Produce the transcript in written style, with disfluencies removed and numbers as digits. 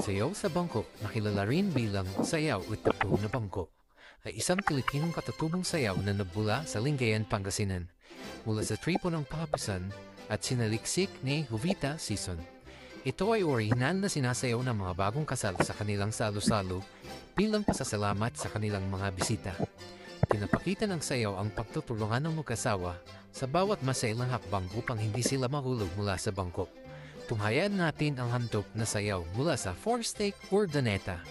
Sayaw sa bangko na kilala rin bilang sayaw o tapo na bangko ay isang Pilipinong katatubong sayaw na nabula sa Lingayen, Pangasinan mula sa tripo ng Pahapisan at sinaliksik ni Jovita Sison. Ito ay orihinal na sinasayaw ng mga bagong kasal sa kanilang salo-salo bilang pasasalamat sa kanilang mga bisita. Pinapakita ng sayaw ang pagtutulungan ng mag-asawa sa bawat masailang hakbang upang hindi sila mahulog mula sa bangko. Tunghayan natin ang handog na sayaw mula sa Four Stake Urdaneta.